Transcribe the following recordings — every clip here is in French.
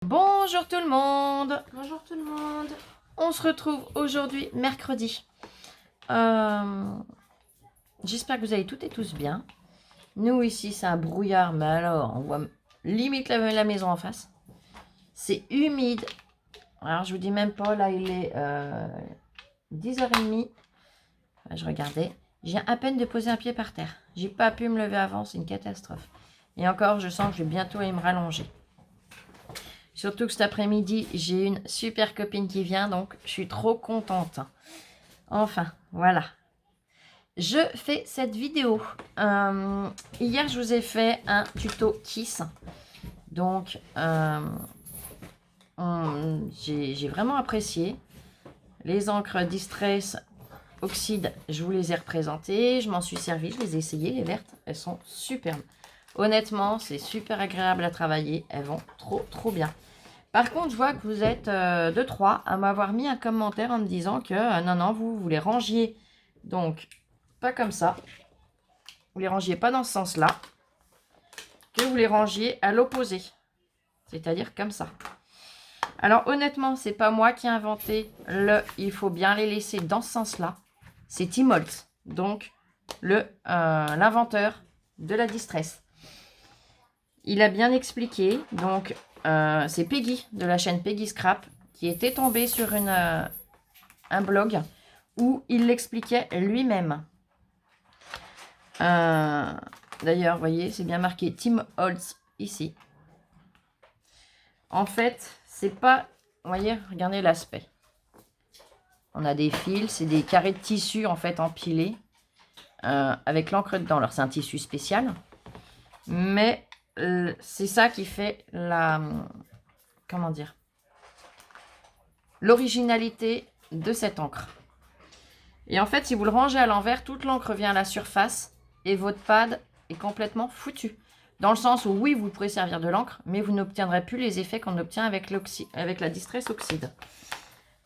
Bonjour tout le monde. Bonjour tout le monde. On se retrouve aujourd'hui mercredi. J'espère que vous allez toutes et tous bien. Nous ici c'est un brouillard, mais alors on voit limite la maison en face. C'est humide. Alors je vous dis même pas, là il est 10h30. Je regardais. J'ai à peine de poser un pied par terre. J'ai pas pu me lever avant, c'est une catastrophe. Et encore, je sens que je vais bientôt aller me rallonger. Surtout que cet après-midi, j'ai une super copine qui vient, donc je suis trop contente. Enfin, voilà. Je fais cette vidéo. Hier, je vous ai fait un tuto Kiss. Donc, j'ai vraiment apprécié. Les encres Distress Oxyde, je vous les ai représentées. Je m'en suis servi, je les ai essayées, les vertes. Elles sont superbes. Honnêtement, c'est super agréable à travailler. Elles vont trop bien. Par contre, je vois que vous êtes 2-3 à m'avoir mis un commentaire en me disant que non, vous les rangiez. Donc, pas comme ça. Vous les rangiez pas dans ce sens-là. Que vous les rangiez à l'opposé. C'est-à-dire comme ça. Alors, honnêtement, c'est pas moi qui ai inventé le « il faut bien les laisser dans ce sens-là ». C'est Tim Holtz, donc l'inventeur de la Distress. Il a bien expliqué, donc c'est Peggy de la chaîne Peggy Scrap qui était tombée sur un blog où il l'expliquait lui-même. D'ailleurs, vous voyez, c'est bien marqué Tim Holtz ici. En fait, c'est pas... Vous voyez, regardez l'aspect. On a des fils, c'est des carrés de tissu en fait empilés avec l'encre dedans. Alors, c'est un tissu spécial, mais... c'est ça qui fait comment dire, l'originalité de cette encre. Et en fait, si vous le rangez à l'envers, toute l'encre vient à la surface et votre pad est complètement foutu. Dans le sens où, oui, vous pourrez servir de l'encre, mais vous n'obtiendrez plus les effets qu'on obtient avec la Distress Oxyde.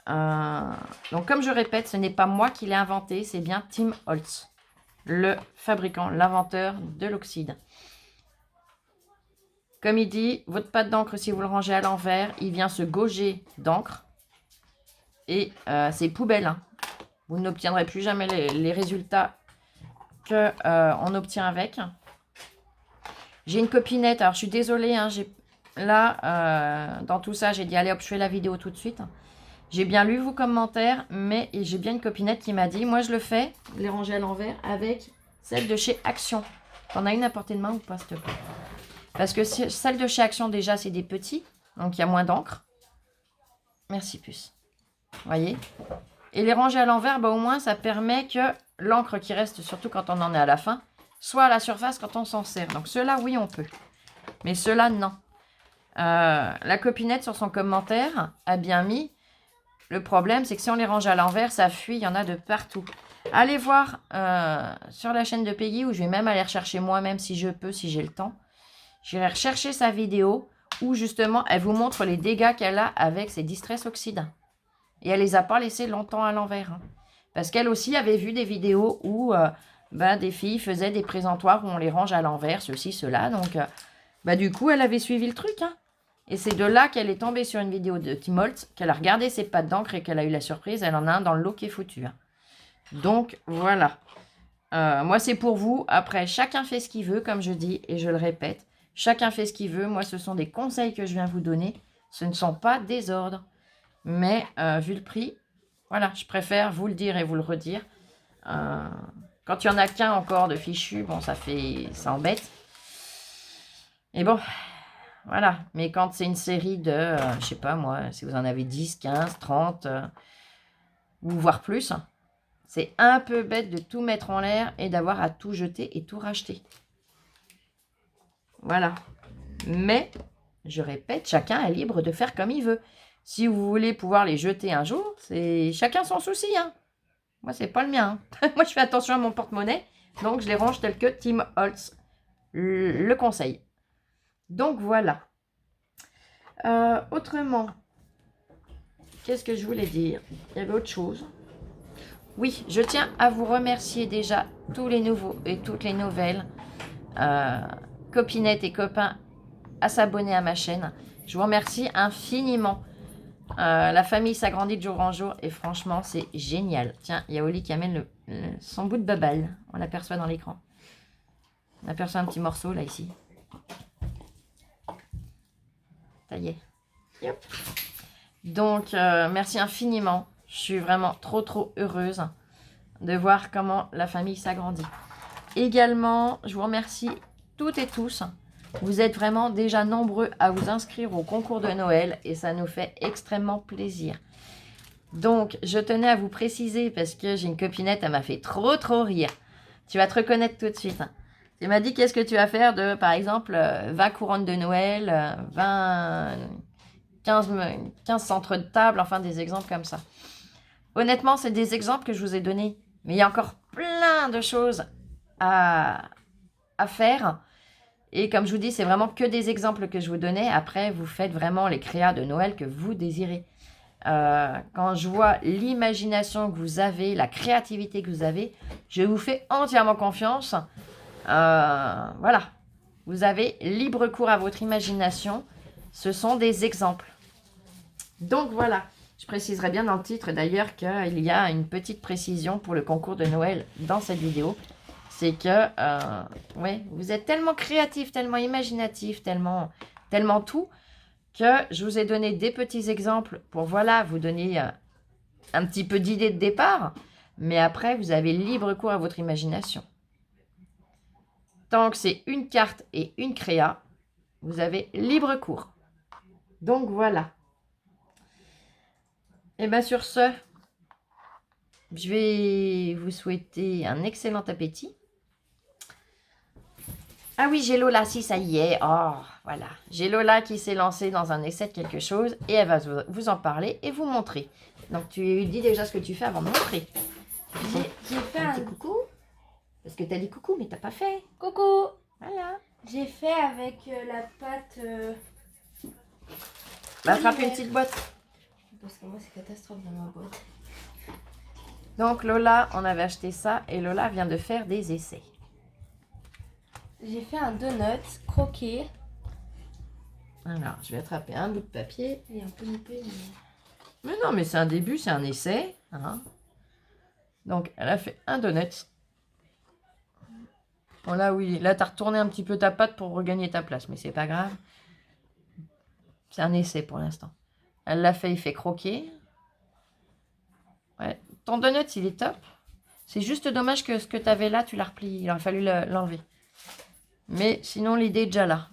Donc, comme je répète, ce n'est pas moi qui l'ai inventé, c'est bien Tim Holtz, le fabricant, l'inventeur de l'oxyde. Comme il dit, votre pad d'encre, si vous le rangez à l'envers, il vient se gauger d'encre. Et c'est poubelle. Hein. Vous n'obtiendrez plus jamais les résultats qu'on obtient avec. J'ai une copinette. Alors, je suis désolée. Hein, dans tout ça, j'ai dit, allez hop, je fais la vidéo tout de suite. J'ai bien lu vos commentaires, mais j'ai bien une copinette qui m'a dit, moi, je le fais, les ranger à l'envers, avec celle de chez Action. T'en as une à portée de main ou pas, s'il te plaît? Parce que celle de chez Action, déjà, c'est des petits. Donc, il y a moins d'encre. Merci, puce. Vous voyez? Et les ranger à l'envers, bah, au moins, ça permet que l'encre qui reste, surtout quand on en est à la fin, soit à la surface quand on s'en sert. Donc, ceux-là, oui, on peut. Mais ceux-là, non. La copinette, sur son commentaire, a bien mis. Le problème, c'est que si on les range à l'envers, ça fuit. Il y en a de partout. Allez voir sur la chaîne de Peggy, où je vais même aller rechercher moi-même si je peux, si j'ai le temps. J'irai rechercher sa vidéo où justement elle vous montre les dégâts qu'elle a avec ses Distress Oxyde. Et elle les a pas laissés longtemps à l'envers. Hein. Parce qu'elle aussi avait vu des vidéos où des filles faisaient des présentoirs où on les range à l'envers, ceci, cela. Donc du coup, elle avait suivi le truc. Hein. Et c'est de là qu'elle est tombée sur une vidéo de Tim Holtz, qu'elle a regardé ses pattes d'encre et qu'elle a eu la surprise. Elle en a un dans le lot qui est foutu. Hein. Donc voilà. Moi, c'est pour vous. Après, chacun fait ce qu'il veut, comme je dis, et je le répète. Chacun fait ce qu'il veut. Moi, ce sont des conseils que je viens vous donner. Ce ne sont pas des ordres. Mais vu le prix, voilà, je préfère vous le dire et vous le redire. Quand il n'y en a qu'un encore de fichu, bon, ça embête. Et bon, voilà. Mais quand c'est une série de, je sais pas moi, si vous en avez 10, 15, 30, ou voire plus, c'est un peu bête de tout mettre en l'air et d'avoir à tout jeter et tout racheter. Voilà. Mais, je répète, chacun est libre de faire comme il veut. Si vous voulez pouvoir les jeter un jour, c'est chacun son souci. Hein. Moi, c'est pas le mien. Hein. Moi, je fais attention à mon porte-monnaie. Donc, je les range tel que Tim Holtz le conseille. Donc, voilà. Autrement, qu'est-ce que je voulais dire? Il y avait autre chose. Oui, je tiens à vous remercier déjà tous les nouveaux et toutes les nouvelles copinettes et copains à s'abonner à ma chaîne. Je vous remercie infiniment. La famille s'agrandit de jour en jour et franchement, c'est génial. Tiens, il y a Oli qui amène son bout de bubble. On l'aperçoit dans l'écran. On aperçoit un petit morceau là, ici. Ça y est. Yep. Donc, merci infiniment. Je suis vraiment trop heureuse de voir comment la famille s'agrandit. Également, je vous remercie toutes et tous. Vous êtes vraiment déjà nombreux à vous inscrire au concours de Noël et ça nous fait extrêmement plaisir. Donc, je tenais à vous préciser parce que j'ai une copinette, elle m'a fait trop rire. Tu vas te reconnaître tout de suite. Tu m'as dit qu'est-ce que tu vas faire de, par exemple, 20 couronnes de Noël, 15 centres de table, enfin des exemples comme ça. Honnêtement, c'est des exemples que je vous ai donnés. Mais il y a encore plein de choses à faire. Et comme je vous dis, c'est vraiment que des exemples que je vous donnais. Après, vous faites vraiment les créas de Noël que vous désirez. Quand je vois l'imagination que vous avez, la créativité que vous avez, je vous fais entièrement confiance. Voilà. Vous avez libre cours à votre imagination. Ce sont des exemples. Donc voilà. Je préciserai bien dans le titre d'ailleurs qu'il y a une petite précision pour le concours de Noël dans cette vidéo. C'est que ouais, vous êtes tellement créatif, tellement imaginatif, tellement tout, que je vous ai donné des petits exemples pour voilà, vous donner un petit peu d'idée de départ. Mais après, vous avez libre cours à votre imagination. Tant que c'est une carte et une créa, vous avez libre cours. Donc voilà. Et bien sur ce, je vais vous souhaiter un excellent appétit. Ah oui, j'ai Lola, si ça y est. Oh, voilà. J'ai Lola qui s'est lancée dans un essai de quelque chose et elle va vous en parler et vous montrer. Donc tu lui dis déjà ce que tu fais avant de montrer. J'ai fait un petit coucou. Parce que tu as dit coucou, mais t'as pas fait. coucou. Voilà. J'ai fait avec la pâte. Va frapper une petite boîte. Parce que moi, c'est catastrophe dans ma boîte. Donc Lola, on avait acheté ça et Lola vient de faire des essais. J'ai fait un donut croqué. Alors, je vais attraper un bout de papier. Il est un peu loupé, mais... Mais non, mais c'est un début, c'est un essai. Hein. Donc, elle a fait un donut. Bon, là, oui, là, tu as retourné un petit peu ta pâte pour regagner ta place, mais c'est pas grave. C'est un essai pour l'instant. Elle l'a fait, il fait croquer. Ouais. Ton donut, il est top. C'est juste dommage que ce que tu avais là, tu l'as replié. Il aurait fallu l'enlever. Mais sinon, l'idée est déjà là.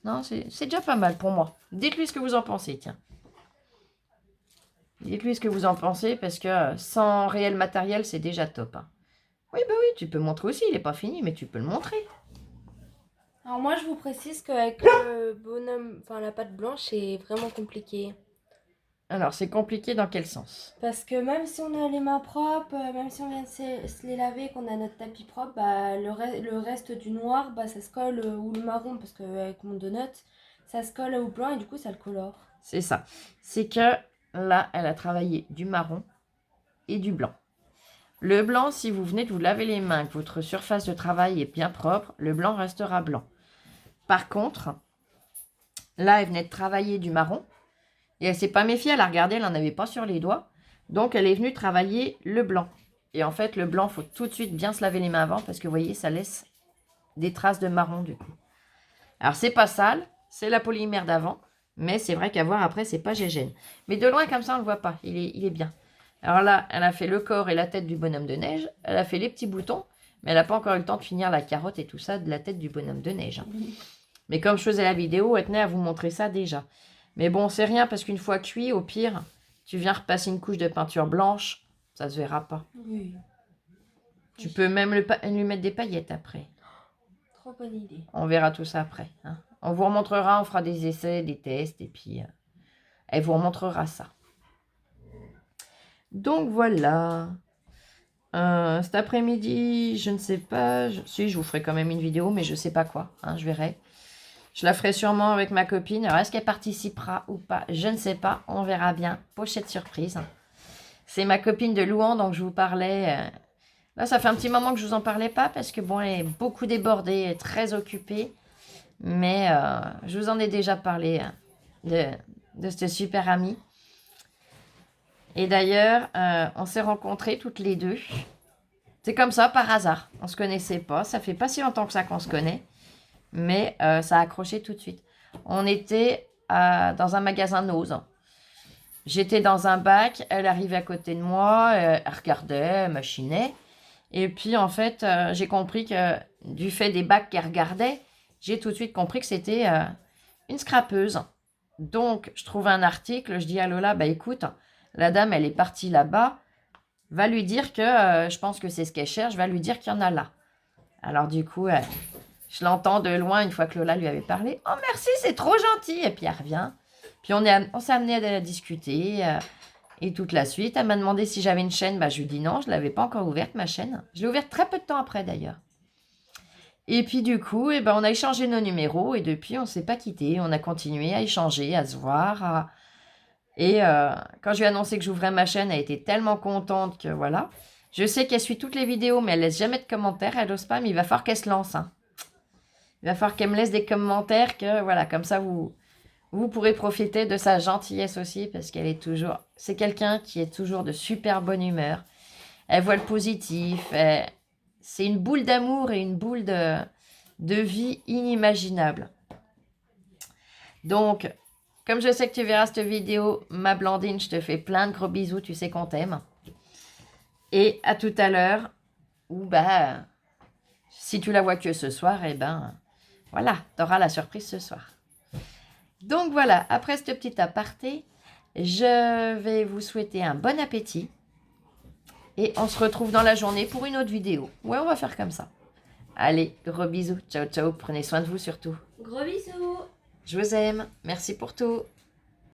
Non, c'est déjà pas mal pour moi. Dites-lui ce que vous en pensez, tiens. Dites-lui ce que vous en pensez, parce que sans réel matériel, c'est déjà top. Hein. Oui, bah oui, tu peux montrer aussi. Il n'est pas fini, mais tu peux le montrer. Alors moi, je vous précise qu'avec le bonhomme, enfin la pâte blanche, c'est vraiment compliqué. Alors, c'est compliqué dans quel sens? Parce que même si on a les mains propres, même si on vient de se les laver, qu'on a notre tapis propre, bah, le reste du noir, bah, ça se colle, ou le marron, parce qu'avec mon donut, ça se colle au blanc et du coup, ça le colore. C'est ça. C'est que là, elle a travaillé du marron et du blanc. Le blanc, si vous venez de vous laver les mains, que votre surface de travail est bien propre, le blanc restera blanc. Par contre, là, elle venait de travailler du marron. Et elle ne s'est pas méfiée, elle a regardé, elle n'en avait pas sur les doigts. Donc, elle est venue travailler le blanc. Et en fait, le blanc, il faut tout de suite bien se laver les mains avant parce que, vous voyez, ça laisse des traces de marron du coup. Alors, c'est pas sale, c'est la polymère d'avant. Mais c'est vrai qu'à voir après, c'est pas gégène. Mais de loin, comme ça, on ne le voit pas. Il est bien. Alors là, elle a fait le corps et la tête du bonhomme de neige. Elle a fait les petits boutons. Mais elle n'a pas encore eu le temps de finir la carotte et tout ça de la tête du bonhomme de neige. Mais comme je faisais la vidéo, elle tenait à vous montrer ça déjà. Mais bon, c'est rien parce qu'une fois cuit, au pire, tu viens repasser une couche de peinture blanche, ça se verra pas. Oui. Tu peux même lui mettre des paillettes après. Trop bonne idée. On verra tout ça après. Hein. On vous remontrera, on fera des essais, des tests et puis elle vous remontrera ça. Donc voilà. Cet après-midi, je ne sais pas. Si, je vous ferai quand même une vidéo, mais je ne sais pas quoi. Hein, je verrai. Je la ferai sûrement avec ma copine. Alors, est-ce qu'elle participera ou pas? Je ne sais pas. On verra bien. Pochette surprise. C'est ma copine de Louan, donc je vous parlais. Là, ça fait un petit moment que je ne vous en parlais pas parce que, bon, elle est beaucoup débordée, elle est très occupée. Mais je vous en ai déjà parlé de ce super ami. Et d'ailleurs, on s'est rencontrés toutes les deux. C'est comme ça, par hasard. On se connaissait pas. Ça fait pas si longtemps que ça qu'on se connaît. Mais ça a accroché tout de suite. On était dans un magasin Nose. J'étais dans un bac. Elle arrivait à côté de moi. Elle regardait, elle machinait. Et puis, en fait, j'ai compris que du fait des bacs qu'elle regardait, j'ai tout de suite compris que c'était une scrapeuse. Donc, je trouve un article. Je dis à Lola, bah écoute, la dame, elle est partie là-bas. Va lui dire que je pense que c'est ce qu'elle cherche. Va lui dire qu'il y en a là. Alors du coup, je l'entends de loin une fois que Lola lui avait parlé. Oh merci, c'est trop gentil. Et puis elle revient. Puis on s'est amené à discuter et toute la suite. Elle m'a demandé si j'avais une chaîne. Bah, je lui dis non, je ne l'avais pas encore ouverte ma chaîne. Je l'ai ouverte très peu de temps après d'ailleurs. Et puis du coup, eh ben, on a échangé nos numéros et depuis on ne s'est pas quitté. On a continué à échanger, à se voir. Et quand je lui ai annoncé que j'ouvrais ma chaîne, elle était tellement contente que voilà. Je sais qu'elle suit toutes les vidéos, mais elle laisse jamais de commentaires. Elle n'ose pas, mais il va falloir qu'elle se lance. Hein. Il va falloir qu'elle me laisse des commentaires, que voilà, comme ça vous pourrez profiter de sa gentillesse aussi, parce qu'elle est toujours, c'est quelqu'un qui est toujours de super bonne humeur. Elle voit le positif. C'est une boule d'amour et une boule de vie inimaginable. Donc, comme je sais que tu verras cette vidéo, ma Blandine, je te fais plein de gros bisous, tu sais qu'on t'aime. Et à tout à l'heure, ou bah, si tu la vois que ce soir, eh ben, voilà, tu auras la surprise ce soir. Donc voilà, après ce petit aparté, je vais vous souhaiter un bon appétit. Et on se retrouve dans la journée pour une autre vidéo. Ouais, on va faire comme ça. Allez, gros bisous, ciao ciao, prenez soin de vous surtout. Gros bisous. Je vous aime, merci pour tout.